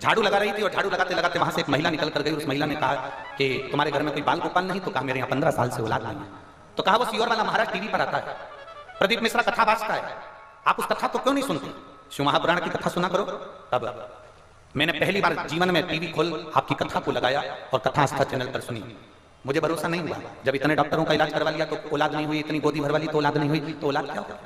Speaker 1: झाड़ू लगा रही थी और झाड़ू लगाते लगाते वहां से एक महिला निकल कर गई। उस महिला ने कहा कि तुम्हारे घर में कोई बाल गोपाल नहीं? तो कहा मेरे यहाँ 15 साल से औलाद नहीं है। तो कहा वो सीहोर वाला महाराज टीवी पर आता है, प्रदीप मिश्रा कथा बाजता है, आप उस कथा को क्यों नहीं सुनते? शिव महापुराण की कथा सुना करो। तब मैंने पहली बार जीवन में टीवी खोल आपकी कथा को लगाया और कथा आस्था चैनल पर सुनी। मुझे भरोसा नहीं हुआ। जब इतने डॉक्टरों का इलाज करवा लिया तो औलाद नहीं हुई, इतनी गोदी भरवा ली तो औलाद नहीं हुई, तो औलाद क्या होगा?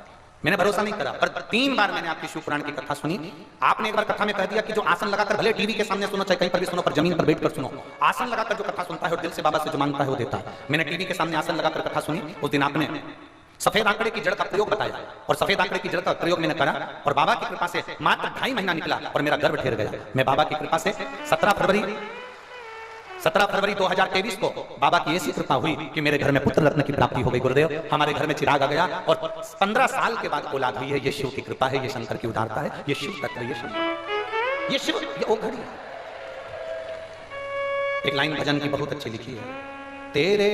Speaker 1: मैंने भरोसा नहीं करा। पर 3 बार मैंने आपकी शिव पुराण की कथा सुनी। आपने एक बार कथा में कह दिया कि जो आसन लगाकर, भले टीवी के सामने सुनो चाहे कहीं पर भी सुनो, पर जमीन पर बैठकर सुनो, आसन लगाकर जो कथा सुनता है और दिल से बाबा से जो मांगता है वो देता है। मैंने टीवी के सामने आसन लगाकर कथा सुनी। उस दिन आपने सफेद आंकड़े की जड़ का प्रयोग बताया और सफेद आंकड़े की जड़ का प्रयोग मैंने करा और बाबा की कृपा से मात्र 2.5 महीना निकला और मेरा गर्भ ठहर गया। मैं बाबा की कृपा से 17 फरवरी 2023 को बाबा की ऐसी कृपा हुई कि मेरे घर में पुत्र रत्न की प्राप्ति हो गई। गुरुदेव, हमारे घर में चिराग आ गया और 15 साल के बाद औलाद हुई है। ये शिव की कृपा है, ये शंकर की उदारता है, ये शिव तत्व, ये शिव, ये ओ घड़ी। एक लाइन भजन की बहुत अच्छी लिखी है, तेरे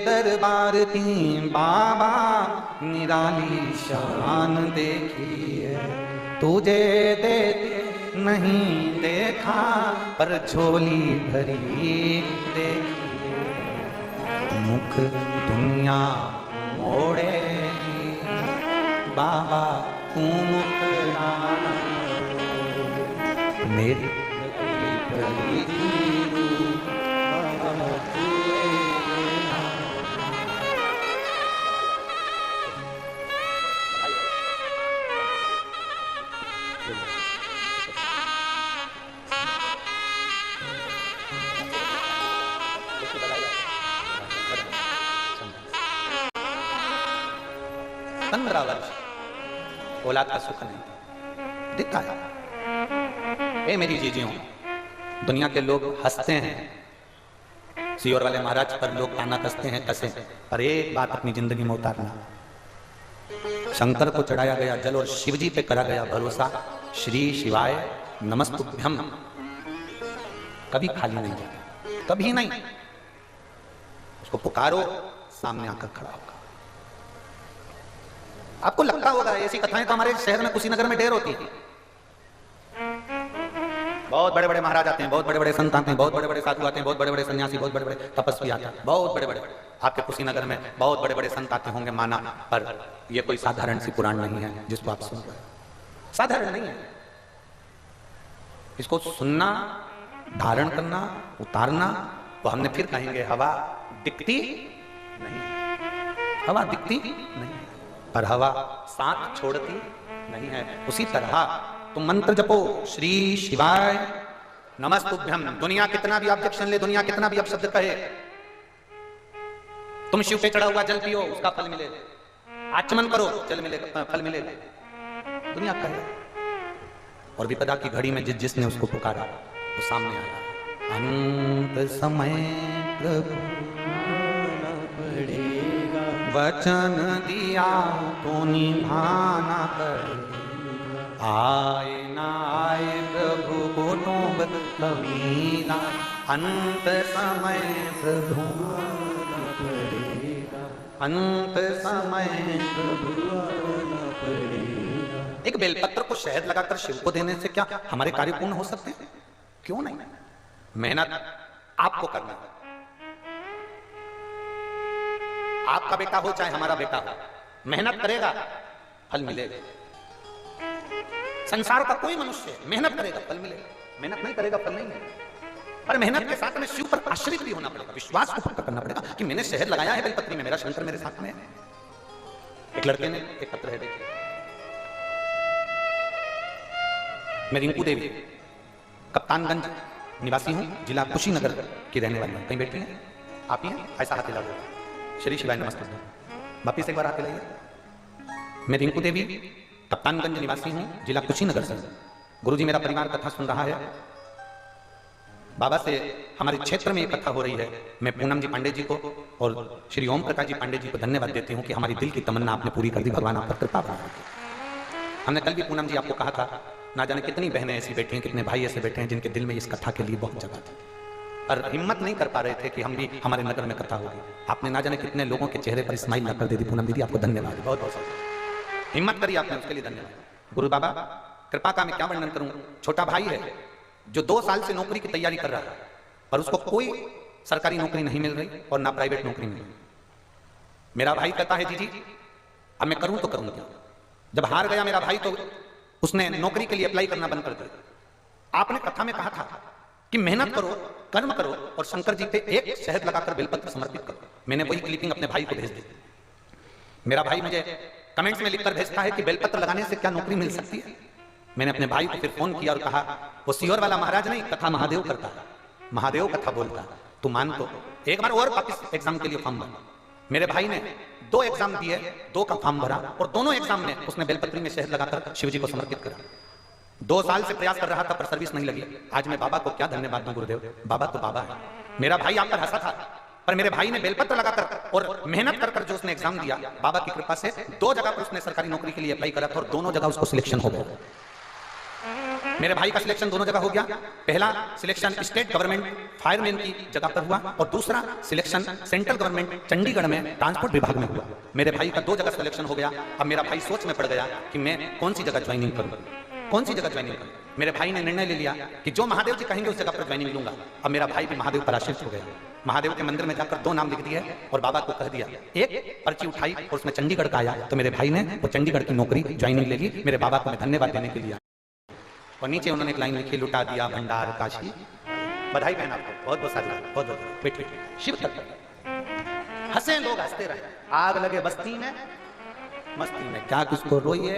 Speaker 1: दरबार की बाबा निराली शान देखी है, तुझे देते नहीं देखा पर झोली भरी देखी, मुख दुनिया मोड़े बाबा तू मुख मेरी औलाद का सुख नहीं दिखता है। ए मेरी जीजियों, दुनिया के लोग हंसते हैं, सीहोर वाले महाराज पर लोग ताना कसते हैं, कसे, पर एक बात अपनी जिंदगी में उतारना, शंकर को चढ़ाया गया जल और शिवजी पे करा गया भरोसा, श्री शिवाय नमस्तुभ्यम कभी खाली नहीं जाता, कभी नहीं। उसको पुकारो, सामने आकर खड़ा होगा। आपको लगता होगा ऐसी कथाएं तो हमारे शहर में कुशीनगर में ढेर होती हैं। बहुत बड़े बड़े महाराज आते हैं, बहुत बड़े बड़े संत आते हैं, बहुत बड़े बड़े साधु आते हैं, बहुत बड़े बड़े सन्यासी, बहुत बड़े बड़े तपस्वी आते हैं, बहुत बड़े बड़े। आपके कुशीनगर में बहुत बड़े बड़े संत आते होंगे माना, पर यह कोई साधारण सी पुराण नहीं है जिसको आप सुन रहे हैं, साधारण नहीं है। इसको सुनना, धारण करना, उतारना, तो हमने फिर कहेंगे हवा दिखती नहीं, हवा दिखती नहीं, पर हवा साथ छोड़ती नहीं है। उसी तरह तुम मंत्र जपो, श्री शिवाय नमस्तुभ्यम। दुनिया कितना भी ऑब्जेक्शन ले, दुनिया कितना भी अपशब्द कहे, तुम शिव पे चढ़ा हुआ जल पियो, उसका फल मिलेगा। आचमन करो, जल मिलेगा, फल मिलेगा। दुनिया कहे और विपदा की घड़ी में जिसने उसको पुकारा वो सामने आया। अंत समय प्रभु वचन दिया तो निभाना पड़ेगा, आए ना आए प्रभु कुटुंब कबीरा, अंत समय प्रभु अंत समय प्रभु। एक बेलपत्र को शहद लगाकर शिव को देने से क्या हमारे कार्य पूर्ण हो सकते हैं? क्यों नहीं? मेहनत आपको करना है। आपका बेटा हो चाहे हमारा बेटा हो, मेहनत करेगा फल मिलेगा। संसार का कोई मनुष्य मेहनत करेगा फल मिलेगा, मेहनत नहीं करेगा फल नहीं मिलेगा। पर मेहनत के साथ में शिव पर आश्रित भी होना पड़ेगा, विश्वास को पक्का करना पड़ेगा कि मैंने शहद लगाया है बेलपत्री में, मेरा शंकर मेरे साथ में है। एक लड़के ने एक पत्र है, देखिए, मैं रिंकू देवी कप्तानगंज निवासी हूं, जिला कुशीनगर की रहने वाली हूं। कहीं बैठी हैं आप? ही हैं? ऐसा हाथ हिला दो, श्री शिवाय नमस्ते। वापिस एक बार हाथ हिलाइए। मैं रिंकू देवी कप्तानगंज निवासी हूं, जिला कुशीनगर से। गुरुजी मेरा परिवार कथा सुन रहा है। बाबा से हमारे क्षेत्र में एक कथा हो रही है। मैं पूनम जी पांडे जी को और श्री ओम प्रकाश जी पांडे जी को धन्यवाद देती हूँ कि हमारी दिल की तमन्ना आपने पूरी कर दी। भगवान आप पर कृपा बना। हमने कल भी पूनम जी आपको कहा था, ना जाने कितनी बहनें ऐसी बैठी हैं, कितने भाई ऐसे बैठे हैं जिनके दिल में इस कथा के लिए बहुत जगह थी, और हिम्मत नहीं कर पा रहे थे कि हम भी हमारे नगर में कथा होगी। आपने ना जाने कितने लोगों के चेहरे पर स्माइल ला कर दे दी। पूनम दीदी आपको धन्यवाद, बहुत बहुत हिम्मत करी आपने, उसके लिए धन्यवाद। गुरु बाबा कृपा का मैं क्या वर्णन करूं। छोटा भाई है, जो 2 साल से नौकरी की तैयारी कर रहा है पर उसको कोई सरकारी नौकरी नहीं मिल रही और ना प्राइवेट नौकरी मिल रही। मेरा भाई कहता है जी अब मैं करूं तो करूं क्या। जब हार गया मेरा भाई तो उसने नौकरी के लिए अप्लाई करना बंद कर दिया। आपने कथा में कहा था कि मेहनत करो, कर्म करो और शंकर जी पे एक शहद लगाकर बेलपत्र समर्पित करो। मैंने वही क्लिपिंग अपने भाई को भेज दी। मेरा भाई मुझे कमेंट्स में लिखकर भेजता है कि बेलपत्र लगाने से क्या नौकरी मिल सकती है। मैंने अपने भाई को फिर फोन किया और कहा वो सीहोर वाला महाराज नहीं, कथा महादेव करता है, महादेव कथा बोलता है, तू मान तो एक बार और वापस एग्जाम के लिए फॉर्म भरा। मेरे भाई ने 2 एग्जाम दिए, 2 का फॉर्म भरा और दोनों एग्जाम में उसने बेलपत्री में शहद लगाकर शिव जी को समर्पित करा। 2 साल से प्रयास कर रहा था पर सर्विस नहीं लगी। आज मैं बाबा को क्या धन्यवाद दूं गुरुदेव, बाबा तो बाबा है। मेरा भाई आप पर हंसा था पर मेरे भाई ने बेलपत्र लगाकर और मेहनत कर जो उसने एग्जाम दिया, बाबा की कृपा से 2 जगह पर उसने सरकारी नौकरी के लिए अप्लाई करा था और दोनों जगह उसको सिलेक्शन हो गया। मेरे भाई का सिलेक्शन दोनों जगह हो गया। पहला सिलेक्शन स्टेट गवर्नमेंट फायरमैन की जगह पर हुआ और दूसरा सिलेक्शन सेंट्रल गवर्नमेंट चंडीगढ़ में ट्रांसपोर्ट विभाग में हुआ। मेरे भाई का 2 जगह सिलेक्शन हो गया। अब मेरा भाई सोच में पड़ गया कि मैं कौन सी जगह ज्वाइनिंग करूं, कौन सी जगह ज्वाइनिंग करूं। मेरे भाई ने निर्णय ले लिया कि जो महादेव जी कहेंगे उस जगह पर ज्वाइनिंग लूंगा। अब मेरा भाई भी महादेव पर आश्रित हो गया। महादेव के मंदिर में जाकर 2 नाम लिख दिए और बाबा को कह दिया। एक पर्ची उठाई और उसमें चंडीगढ़ का आया तो मेरे भाई ने वो चंडीगढ़ की नौकरी ज्वाइनिंग ले ली। मेरे बाबा को मैं धन्यवाद देने के लिए और नीचे उन्होंने एक लाइन लिखी, लुटा दिया भंडार काशी। बधाई बहन आपको, बहुत बहुत सारी बहुत बहुत वेट शिव तक हंसे लोग हंसते रहे। आग लगे बस्ती में मस्ती में क्या किसको रोइए।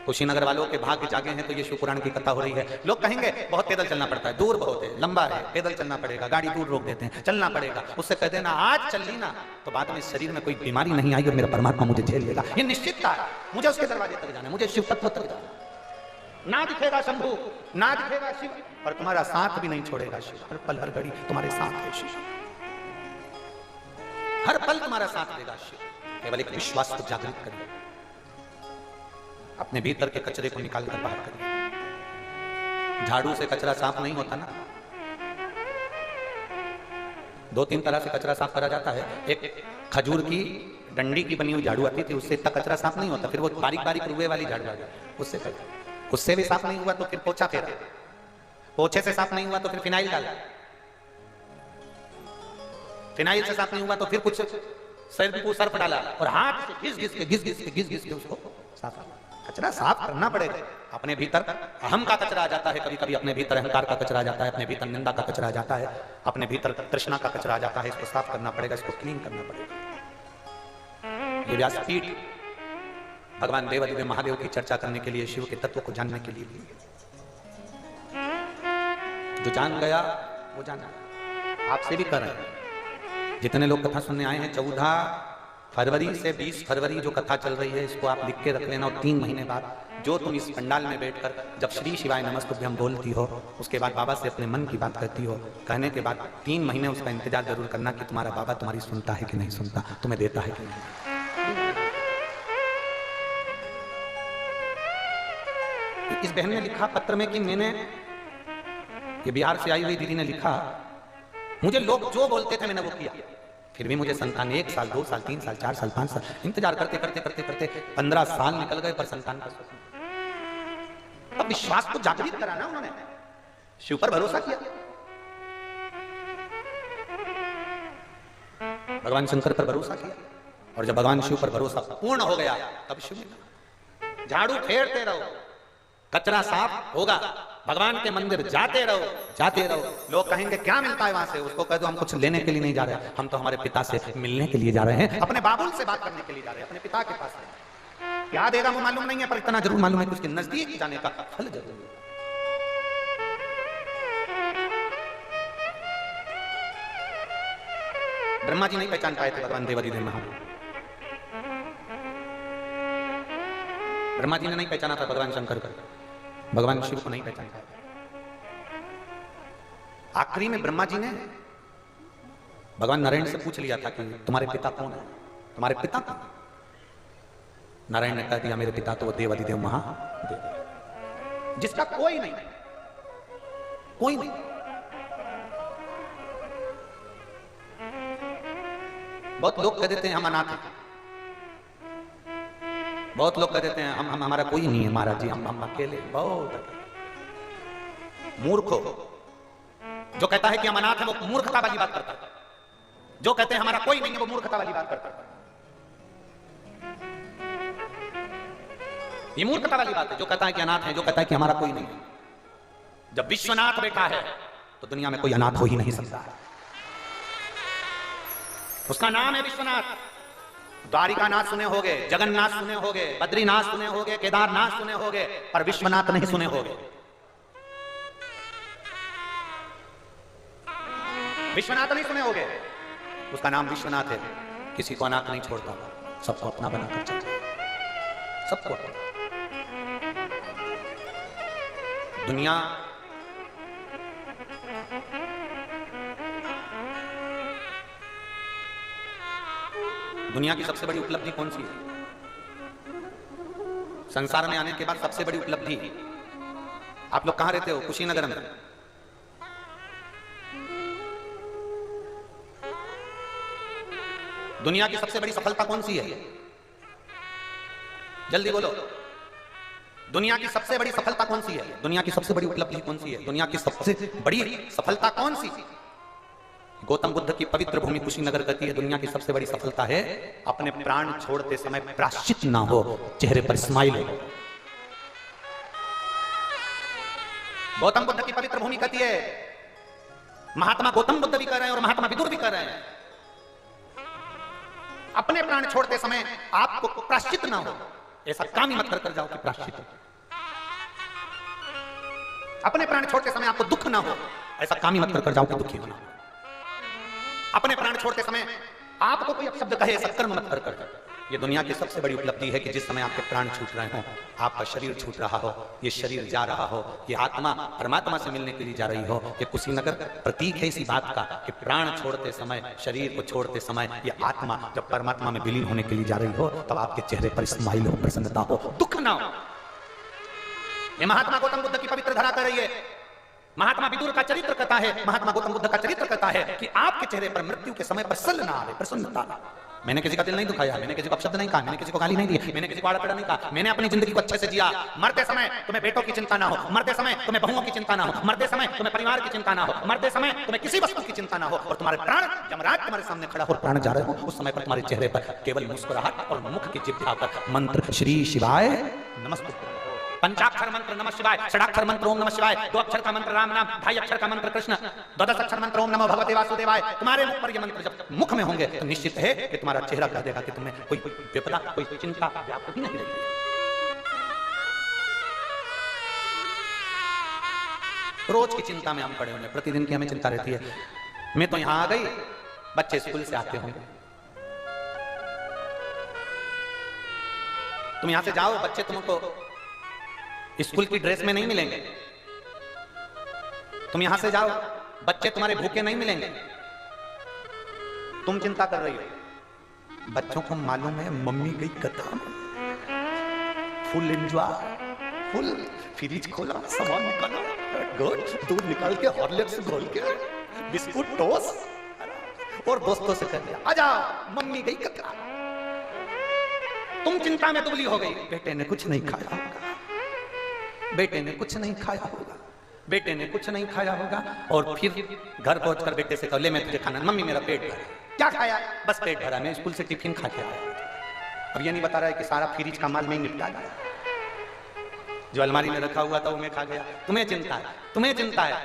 Speaker 1: कुशीनगर वालों के भाग्य जागे हैं तो ये शिव पुराण की कथा हो रही है। लोग कहेंगे बहुत पैदल चलना पड़ता है, दूर बहुत है, लंबा है, पैदल चलना पड़ेगा, गाड़ी दूर रोक देते हैं, चलना पड़ेगा। उससे कह देना आज चल ली ना तो बाद में शरीर में कोई बीमारी नहीं आई और मेरा परमात्मा मुझे झेल लेगा। ये निश्चित था, मुझे उसके दरवाजे तक जाना है, मुझे शिव तत्व तक जाना। ना दिखेगा शंभू, ना दिखेगा शिव और तुम्हारा साथ भी नहीं छोड़ेगा शिव। हर पल हर घड़ी तुम्हारे साथ है शिव, हर पल तुम्हारा साथ देगा शिव। केवल एक विश्वास को जागृत करिए, अपने भीतर के कचरे को निकाल कर बाहर करिए। झाड़ू से कचरा साफ नहीं होता ना, 2-3 तरह से कचरा साफ करा जाता है। एक खजूर की डंडी की बनी हुई झाड़ू आती थी, उससे इतना कचरा साफ नहीं होता। फिर वो बारीक बारीक रुए वाली झाड़ू आ गई, उससे भी साफ नहीं हुआ तो फिर पोछा फेरा, पोछे से साफ नहीं हुआ तो फिर फिनाइल डाला, फिनाइल से साफ नहीं हुआ तो फिर कुछ सर्फ डाला और हाथ से घिस के उसको साफ। कचरा साफ करना पड़ेगा। अपने भीतर अहम का कचरा आ जाता है, कभी कभी अपने भीतर अहंकार का कचरा आ जाता है, अपने भीतर निंदा का कचरा आ जाता है, अपने भीतर तृष्णा का कचरा आ जाता है। इसको साफ करना पड़ेगा, इसको क्लीन करना पड़ेगा। ये व्यासपीठ भगवान देवादिदेव महादेव की चर्चा करने के लिए, शिव के तत्व को जानने के लिए। जो जान गया वो जाना। आपसे भी कर रहे हैं, जितने लोग कथा सुनने आए हैं, 14 फरवरी से 20 फरवरी जो कथा चल रही है इसको आप लिख के रख लेना। और 3 महीने बाद जो तुम इस पंडाल में बैठकर जब श्री शिवाय नमस्तुभ्यं बोलती हो, उसके बाद बाबा से अपने मन की बात कहती हो, कहने के बाद 3 महीने उसका इंतजार जरूर करना कि तुम्हारा बाबा तुम्हारी सुनता है कि नहीं सुनता, तुम्हें देता है कि नहीं। इस बहन ने लिखा पत्र में कि मैंने, ये बिहार से आई हुई दीदी ने लिखा, मुझे लोग जो बोलते थे मैंने वो किया, फिर भी मुझे संतान 1 साल 2 साल 3 साल 4 साल 5 साल इंतजार करते करते करते करते 15 साल निकल गए पर संतान का स्वप्न। अब विश्वास को जागृत करा ना उन्होंने, शिव पर भरोसा किया, भगवान शंकर पर भरोसा किया। और जब भगवान शिव पर भरोसा पूर्ण हो गया तब शिव झाड़ू फेरते रहो, कचरा साफ होगा, भगवान के मंदिर जाते रहो जाते रहो। लोग कहेंगे क्या मिलता है वहां से, उसको कह दो हम कुछ लेने के लिए नहीं जा रहे, हम तो हमारे पिता से मिलने के लिए जा रहे हैं, अपने बाबुल से बात करने के लिए जा रहे हैं, अपने पिता के पास। क्या देगा वो मालूम नहीं है पर इतना जरूर मालूम है कि उसके नजदीक जाने का फल जरूर है। ब्रह्मा जी नहीं पहचान पाए थे भगवान देवादिदेव महादेव, ब्रह्मा जी ने नहीं पहचाना था भगवान शंकर को, भगवान शिव को नहीं पहचान पाया। आखिरी में ब्रह्मा जी ने भगवान नारायण से पूछ लिया था कि तुम्हारे पिता कौन है, तुम्हारे पिता कौन? नारायण ने कह दिया मेरे पिता तो वो देवादिदेव महादेव, जिसका कोई नहीं, कोई नहीं। बहुत लोग कह देते हैं हम अनाथ हैं, बहुत लोग कह देते हैं हम हमारा कोई नहीं है महाराज जी, हम अकेले बहुत। मूर्ख हो। जो कहता है कि हम अनाथ हैं वो मूर्खता वाली बात करता है। जो कहते हैं हमारा कोई नहीं है वो मूर्खता वाली बात करता है। ये मूर्खता वाली बात है। जो कहता है कि अनाथ है, जो कहता है कि हमारा कोई नहीं है। जब विश्वनाथ बैठा है तो दुनिया में कोई अनाथ हो ही नहीं सकता। उसका नाम है विश्वनाथ। द्वारिकानाथ सुने होगे, जगन्नाथ सुने होगे, बद्रीनाथ सुने होगे, केदारनाथ सुने होगे, पर विश्वनाथ नहीं सुने होगे। विश्वनाथ नहीं सुने होगे। उसका नाम विश्वनाथ है। किसी को अनाथ नहीं छोड़ता, सबको अपना बनाकर चलता, सबको अपना। दुनिया की सबसे बड़ी उपलब्धि कौन सी है? संसार में आने के बाद सबसे बड़ी उपलब्धि, आप लोग कहां रहते हो? कुशीनगर में। दुनिया की सबसे बड़ी सफलता कौन सी है? जल्दी बोलो। दुनिया की सबसे बड़ी सफलता कौन सी है? दुनिया की सबसे बड़ी उपलब्धि कौन सी है? दुनिया की सबसे बड़ी सफलता कौन सी? गौतम बुद्ध की पवित्र भूमि कुशीनगर कहती है दुनिया की सबसे बड़ी सफलता है अपने प्राण छोड़ते समय प्रायश्चित ना हो, चेहरे पर स्माइल हो। गौतम बुद्ध की पवित्र भूमि कहती है, महात्मा गौतम बुद्ध भी कर रहे हैं और महात्मा विदुर भी कर रहे हैं, अपने प्राण छोड़ते समय आपको प्रायश्चित ना हो। ऐसा काम ही मत कर जाओ कि प्रायश्चित। अपने प्राण छोड़ते समय आपको दुख ना हो, ऐसा काम ही मत कर जाओ कि दुखी होना। अपने प्राण छोड़ते समय आपको कोई अपशब्द कहे, ऐसा कर्म मत कर। ये दुनिया की सबसे बड़ी उपलब्धि है कि जिस समय आपके प्राण छूट रहे हो, आपका शरीर छूट रहा हो, ये शरीर जा रहा हो, ये आत्मा परमात्मा से मिलने के लिए जा रही हो। ये कुशीनगर प्रतीक है इसी बात का कि प्राण छोड़ते समय, शरीर को छोड़ते समय, ये आत्मा जब परमात्मा में विलीन होने के लिए जा रही हो, तब आपके चेहरे पर स्माइल हो, प्रसन्नता हो, दुख ना हो। ये महात्मा गौतम बुद्ध की पवित्र धरा कर रही है। महात्मा विदुर का चरित्र कहता है, महात्मा गौतम बुद्ध का चरित्र कहता है कि आपके चेहरे पर मृत्यु के समय पर सल ना आवे, प्रसन्नता। मैंने किसी का दिल नहीं दुखाया, मैंने किसी को अपशब्द नहीं कहा, मैंने किसी को गाली नहीं दी, मैंने किसी को आड़ा-टेढ़ा नहीं कहा, मैंने अपनी जिंदगी को अच्छे से जिया। मरते समय तुम्हें बेटों की चिंता ना हो, मरते समय तुम्हें बहुओं की चिंता ना हो, मरते समय तुम्हें परिवार की चिंता ना हो, मरते समय तुम्हें किसी वस्तु की चिंता ना हो, और तुम्हारे प्राण यमराज तुम्हारे सामने खड़ा हो, प्राण जा रहे हो, उस समय पर तुम्हारे चेहरे पर केवल मुस्कुराहट और मुख की जिह्वा पर मंत्र श्री शिवाय नमस्ते। पंचाक्षर मंत्र नमः शिवाय, षडाक्षर मंत्र ओम नमः शिवाय, 2 अक्षर का मंत्र राम नाम, 2.5 अक्षर का मंत्र कृष्ण, 12 अक्षर मंत्र ओम नमो भगवते वासुदेवाय। तुम्हारे मुख पर ये मंत्र जब मुख में होंगे तो निश्चित है कि तुम्हारा चेहरा कह देगा कि तुम्हें कोई विपदा, कोई चिंता व्याप्त ही नहीं रहेगी। रोज की चिंता में हम पड़े हुए, प्रतिदिन की हमें चिंता रहती है। मैं तो यहां आ गई, बच्चे स्कूल से आते होंगे, तुम यहां से जाओ, बच्चे तुमको स्कूल की ड्रेस में नहीं मिलेंगे। तुम यहां से जाओ, बच्चे तुम्हारे भूखे नहीं मिलेंगे। तुम चिंता कर रही हो, बच्चों को मालूम है मम्मी गई कथा में, फुल एंजॉय, फुल फ्रिज खोला, सामान निकाला, गुड, दूध निकाल के हॉर्लिक्स घोल के, बिस्कुट टोस्ट, और दोस्तों से कह दिया आजा मम्मी गई कथा। तुम चिंता में दुबली हो गई, बेटे ने कुछ नहीं खाया होगा, बेटे ने कुछ नहीं खाया होगा, बेटे ने कुछ नहीं खाया होगा, और फिर घर पहुंचकर बेटे से कह ले मैं तुझे खाना, मम्मी मेरा पेट भरा। क्या खाया? बस पेट भरा, मैं स्कूल से टिफिन खा के आया। अब ये नहीं बता रहा है कि सारा फ्रिज का माल में ही निपटा गया, जो अलमारी में रखा हुआ था वो मैं खा गया। तुम्हें चिंता है, तुम्हें चिंता है,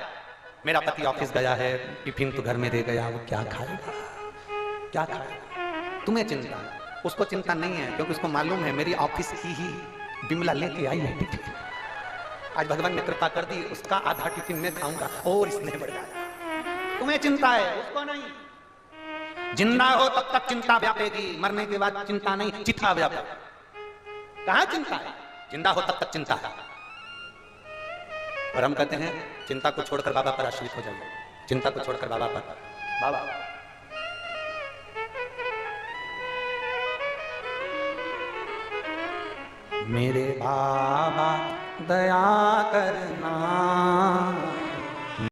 Speaker 1: मेरा पति ऑफिस गया है, टिफिन तो घर में दे गया, वो क्या खाएगा, क्या खाएगा? तुम्हें चिंता है, उसको चिंता नहीं है, क्योंकि उसको मालूम है मेरी ऑफिस की ही बिमला लेके आई है टिफिन। आज भगवान ने कृपा कर दी, उसका आधा टिफिन मैं खाऊंगा और इसने बढ़ जाएगा। तुम्हें चिंता है, उसको नहीं। जिंदा हो तब तक चिंता व्यापेगी, मरने के बाद चिंता नहीं, चिता व्यापेगी। कहां चिंता है? जिंदा हो तब तक चिंता है। और हम कहते हैं चिंता को छोड़कर बाबा पर आश्रित हो जाइए, चिंता को छोड़कर बाबा पर। बाबा मेरे बाबा दया करना,